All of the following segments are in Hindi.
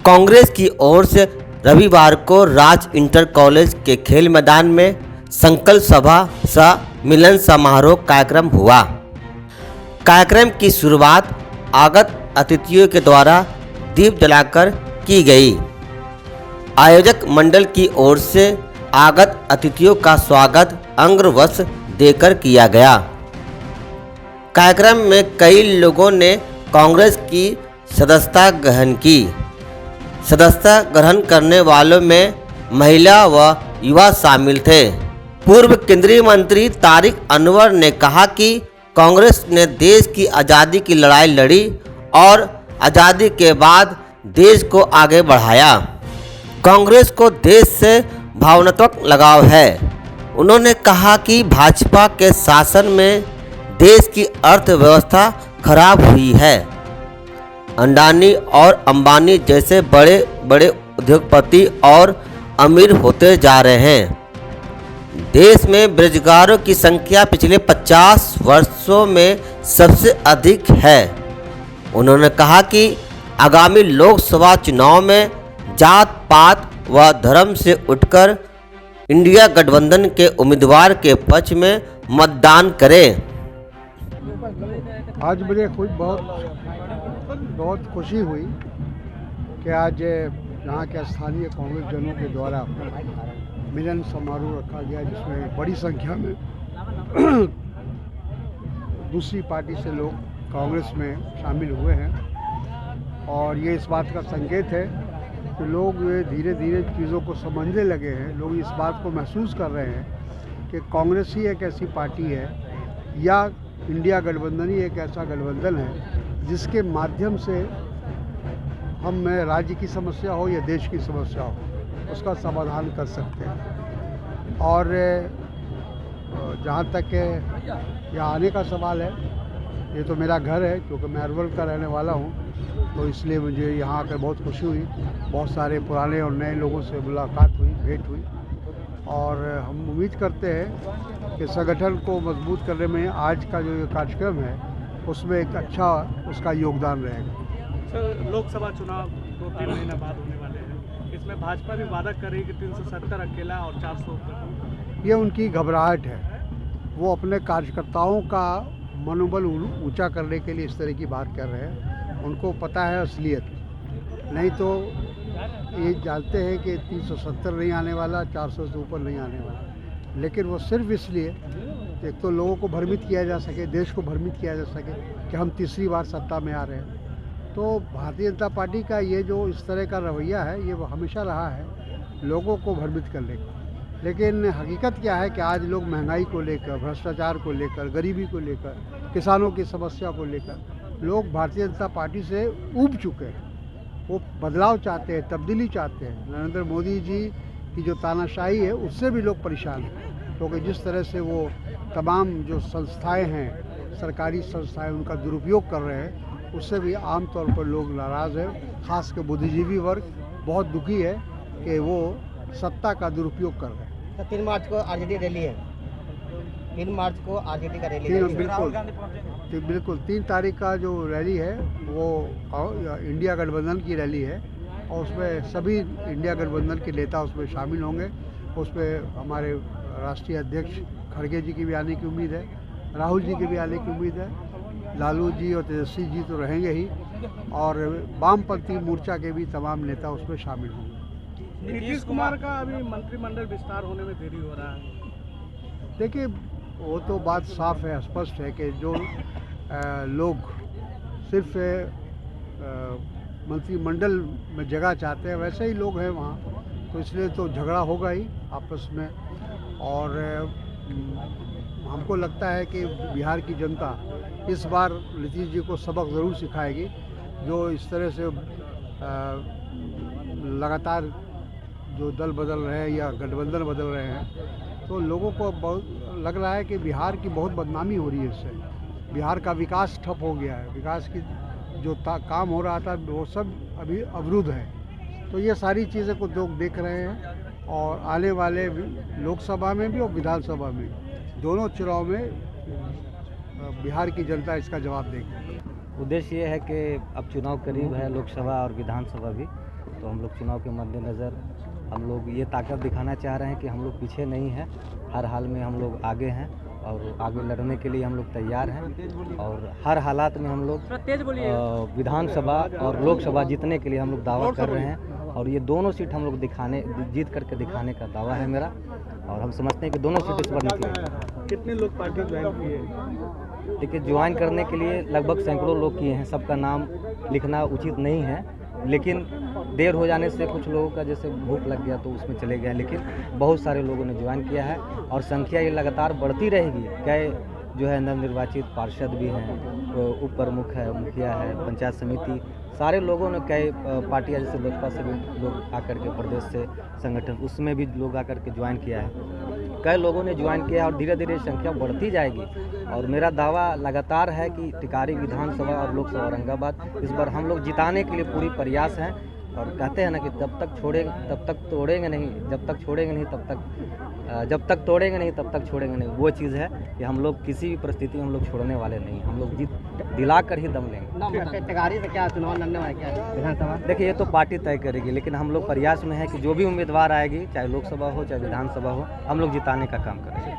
कांग्रेस की ओर से रविवार को राज इंटर कॉलेज के खेल मैदान में संकल्प सभा सह मिलन समारोह कार्यक्रम हुआ। कार्यक्रम की शुरुआत आगत अतिथियों के द्वारा दीप जलाकर की गई। आयोजक मंडल की ओर से आगत अतिथियों का स्वागत अंग्रवस्त्र देकर किया गया। कार्यक्रम में कई लोगों ने कांग्रेस की सदस्यता ग्रहण की। सदस्यता ग्रहण करने वालों में महिला व युवा शामिल थे। पूर्व केंद्रीय मंत्री तारिक अनवर ने कहा कि कांग्रेस ने देश की आज़ादी की लड़ाई लड़ी और आज़ादी के बाद देश को आगे बढ़ाया। कांग्रेस को देश से भावनात्मक लगाव है। उन्होंने कहा कि भाजपा के शासन में देश की अर्थव्यवस्था खराब हुई है। अडानी और अंबानी जैसे बड़े बड़े उद्योगपति और अमीर होते जा रहे हैं। देश में बेरोजगारों की संख्या पिछले 50 वर्षों में सबसे अधिक है। उन्होंने कहा कि आगामी लोकसभा चुनाव में जात पात व धर्म से उठकर इंडिया गठबंधन के उम्मीदवार के पक्ष में मतदान करें। आज मुझे बहुत खुशी हुई कि आज यहाँ के स्थानीय कांग्रेस जनों के द्वारा मिलन समारोह रखा गया, जिसमें बड़ी संख्या में दूसरी पार्टी से लोग कांग्रेस में शामिल हुए हैं। और ये इस बात का संकेत है कि लोग धीरे धीरे चीज़ों को समझने लगे हैं। लोग इस बात को महसूस कर रहे हैं कि कांग्रेस ही एक ऐसी पार्टी है या इंडिया गठबंधन ही एक ऐसा गठबंधन है जिसके माध्यम से हम राज्य की समस्या हो या देश की समस्या हो उसका समाधान कर सकते हैं। और जहाँ तक यहाँ आने का सवाल है, ये तो मेरा घर है क्योंकि मैं अरवल का रहने वाला हूँ, तो इसलिए मुझे यहाँ आकर बहुत खुशी हुई। बहुत सारे पुराने और नए लोगों से मुलाकात हुई, भेंट हुई और हम उम्मीद करते हैं कि संगठन को मजबूत करने में आज का जो ये कार्यक्रम है उसमें एक अच्छा उसका योगदान रहेगा। सर, लोकसभा चुनाव 2-3 महीने बाद होने वाले हैं। इसमें भाजपा भी वादा कर रही है कि 370 अकेला और 400। ये उनकी घबराहट है। वो अपने कार्यकर्ताओं का मनोबल ऊंचा करने के लिए इस तरह की बात कर रहे हैं। उनको पता है असलियत, नहीं तो ये जानते हैं कि 370 नहीं आने वाला, 400 से ऊपर नहीं आने वाला। लेकिन वो सिर्फ इसलिए एक तो लोगों को भ्रमित किया जा सके, देश को भ्रमित किया जा सके कि हम तीसरी बार सत्ता में आ रहे हैं। तो भारतीय जनता पार्टी का ये जो इस तरह का रवैया है ये वो हमेशा रहा है लोगों को भ्रमित करने का। लेकिन हकीकत क्या है कि आज लोग महंगाई को लेकर, भ्रष्टाचार को लेकर, गरीबी को लेकर, किसानों की समस्या को लेकर लोग भारतीय जनता पार्टी से ऊब चुके हैं। वो बदलाव चाहते हैं, तब्दीली चाहते हैं। नरेंद्र मोदी जी की जो तानाशाही है उससे भी लोग परेशान हैं, क्योंकि जिस तरह से वो तमाम जो संस्थाएं हैं, सरकारी संस्थाएं, उनका दुरुपयोग कर रहे हैं, उससे भी आम तौर पर लोग नाराज़ हैं। खास कर बुद्धिजीवी वर्ग बहुत दुखी है कि वो सत्ता का दुरुपयोग कर रहे हैं। 3 मार्च को आरजेडी रैली है। 3 मार्च को आरजेडी का रैली है। बिल्कुल 3 तारीख का जो रैली है वो इंडिया गठबंधन की रैली है और उसमें सभी इंडिया गठबंधन के नेता उसमें शामिल होंगे। उसमें हमारे राष्ट्रीय अध्यक्ष खड़गे जी की भी आने की उम्मीद है, राहुल जी की भी आने की उम्मीद है, लालू जी और तेजस्वी जी तो रहेंगे ही, और वामपंथी मोर्चा के भी तमाम नेता उसमें शामिल होंगे। नीतीश कुमार का अभी मंत्रिमंडल विस्तार होने में देरी हो रहा है। देखिए, वो तो बात साफ है, स्पष्ट है कि जो लोग सिर्फ मंत्रिमंडल में जगह चाहते हैं वैसे ही लोग हैं वहाँ, तो इसलिए तो झगड़ा होगा ही आपस में। और हमको लगता है कि बिहार की जनता इस बार नीतीश जी को सबक ज़रूर सिखाएगी। जो इस तरह से लगातार जो दल बदल रहे हैं या गठबंधन बदल रहे हैं, तो लोगों को बहुत लग रहा है कि बिहार की बहुत बदनामी हो रही है इससे। बिहार का विकास ठप हो गया है, विकास की जो काम हो रहा था वो सब अभी अवरुद्ध है। तो ये सारी चीज़ें को लोग देख रहे हैं और आने वाले लोकसभा में भी और विधानसभा में दोनों चुनाव में बिहार की जनता इसका जवाब देगी। उद्देश्य ये है कि अब चुनाव करीब है, लोकसभा और विधानसभा भी, तो हम लोग चुनाव के मद्देनज़र हम लोग ये ताकत दिखाना चाह रहे हैं कि हम लोग पीछे नहीं हैं, हर हाल में हम लोग आगे हैं और आगे लड़ने के लिए हम लोग तैयार हैं और हर हालात में हम लोग विधानसभा और लोकसभा जीतने के लिए हम लोग दावा कर रहे हैं और ये दोनों सीट हम लोग जीत करके दिखाने का दावा है मेरा और हम समझते हैं कि दोनों सीट इस बार निकलेंगे। कितने लोग पार्टी ज्वाइन किए? देखिए, ज्वाइन करने के लिए लगभग सैकड़ों लोग किए हैं, सबका नाम लिखना उचित नहीं है, लेकिन देर हो जाने से कुछ लोगों का जैसे भूख लग गया तो उसमें चले गए, लेकिन बहुत सारे लोगों ने ज्वाइन किया है और संख्या ये लगातार बढ़ती रहेगी। कई जो है नवनिर्वाचित पार्षद भी हैं, उप प्रमुख है, मुखिया है, पंचायत समिति, सारे लोगों ने कई पार्टियां जैसे लोजपा से भी लोग आकर के प्रदेश से संगठन उसमें भी लोग आकर के ज्वाइन किया है, कई लोगों ने ज्वाइन किया और धीरे धीरे संख्या बढ़ती जाएगी और मेरा दावा लगातार है कि टिकारी विधानसभा और लोकसभा औरंगाबाद इस बार हम लोग जिताने के लिए पूरी प्रयास हैं और कहते हैं ना कि जब तक तोड़ेंगे नहीं तब तक छोड़ेंगे नहीं, वो चीज़ है कि हम लोग किसी भी परिस्थिति में हम लोग छोड़ने वाले नहीं, हम लोग जीत दिला कर ही दम लेंगे। टिकारी से क्या चुनाव लड़ने वाले क्या विधानसभा? देखिए, ये तो पार्टी तय करेगी, लेकिन हम लोग प्रयास में है कि जो भी उम्मीदवार आएगी, चाहे लोकसभा हो चाहे विधानसभा हो, हम लोग जिताने का काम करेंगे।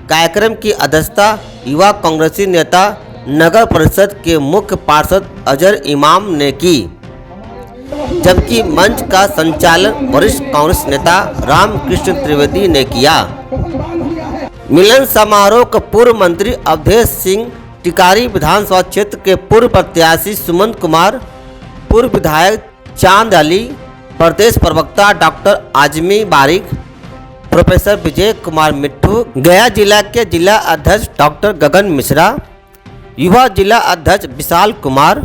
कार्यक्रम की अध्यक्षता युवा कांग्रेसी नेता नगर परिषद के मुख्य पार्षद अजहर इमाम ने की, जबकि मंच का संचालन वरिष्ठ कांग्रेस नेता रामकृष्ण त्रिवेदी ने किया। मिलन समारोह का पूर्व मंत्री अवधेश सिंह, टिकारी विधानसभा क्षेत्र के पूर्व प्रत्याशी सुमंत कुमार, पूर्व विधायक चांद अली, प्रदेश प्रवक्ता डॉक्टर आजमी बारिक, प्रोफेसर विजय कुमार मिट्टू, गया जिला के जिला अध्यक्ष डॉक्टर गगन मिश्रा, युवा जिला अध्यक्ष विशाल कुमार,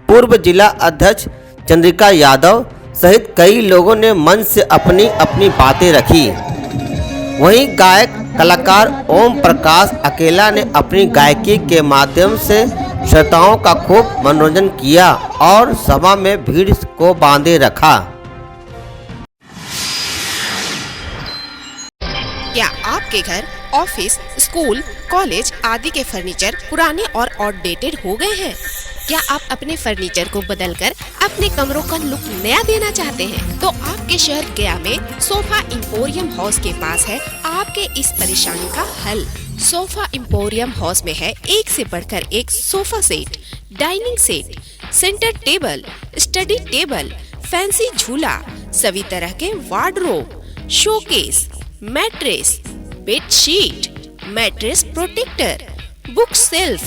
पूर्व जिला अध्यक्ष चंद्रिका यादव सहित कई लोगों ने मंच से अपनी अपनी बातें रखी। वहीं गायक कलाकार ओम प्रकाश अकेला ने अपनी गायकी के माध्यम से श्रोताओं का खूब मनोरंजन किया और सभा में भीड़ को बांधे रखा। क्या आपके घर, ऑफिस, स्कूल, कॉलेज आदि के फर्नीचर पुराने और आउटडेटेड हो गए हैं? क्या आप अपने फर्नीचर को बदलकर अपने कमरों का लुक नया देना चाहते हैं? तो आपके शहर गया में सोफा इंपोरियम हाउस के पास है आपके इस परेशानी का हल। सोफा इंपोरियम हाउस में है एक से बढ़कर एक sofa set, dining set, centre table, study table, fancy झूला, सभी तरह के wardrobe, showcase, mattress, bedsheet, mattress protector, book shelf,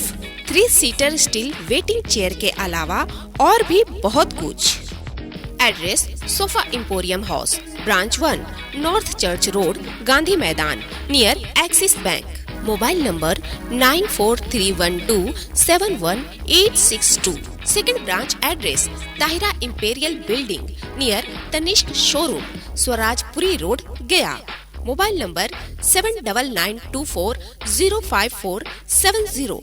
3 seater steel waiting chair के अलावा और भी बहुत कुछ। Address sofa emporium house, branch 1, north church road, Gandhi Maidan, near Axis bank. Mobile number 9431271862। Second branch address Tahira imperial building near Tanishq showroom, Swarajpuri road, Gaya. Mobile number 7999240540।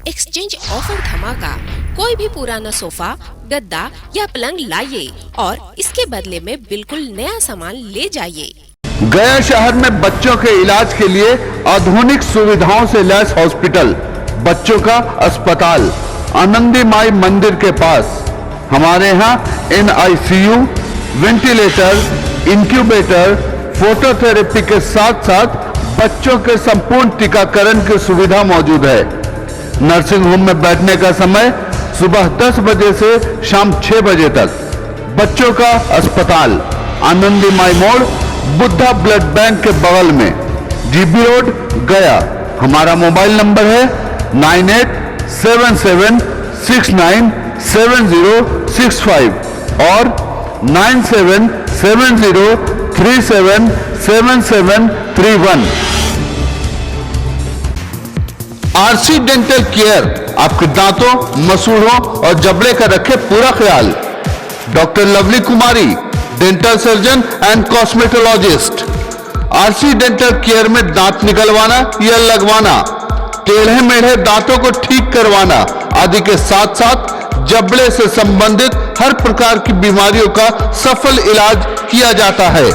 Exchange offer धमाका। कोई भी पुराना सोफा, गद्दा या पलंग लाइए और इसके बदले में बिल्कुल नया सामान ले जाइए। गया शहर में बच्चों के इलाज के लिए आधुनिक सुविधाओं से लैस हॉस्पिटल, बच्चों का अस्पताल, आनंदी माई मंदिर के पास। हमारे यहाँ NICU, वेंटिलेटर, इंक्यूबेटर, फोटोथेरेपी के साथ साथ बच्चों के संपूर्ण टीकाकरण की सुविधा मौजूद है। नर्सिंग होम में बैठने का समय सुबह 10 बजे से शाम 6 बजे तक। बच्चों का अस्पताल, आनंदी माई मोड़, बुद्धा ब्लड बैंक के बगल में, GB रोड, गया। हमारा मोबाइल नंबर है 9877697065 और 9770377731। RC डेंटल केयर आपके दांतों, मसूड़ों और जबड़े का रखे पूरा ख्याल। Doctor lovely Kumari, dental surgeon and cosmetologist. RC dental care में दांत निकलवाना या लगवाना, टेढ़े मेढ़े दांतों को ठीक करवाना आदि के साथ साथ जबड़े से संबंधित हर प्रकार की बीमारियों का सफल इलाज किया जाता है।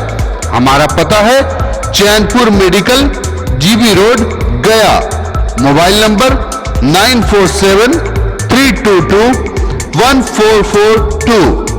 हमारा पता है Chainpur medical, GB road, Gaya. Mobile number 9473221442।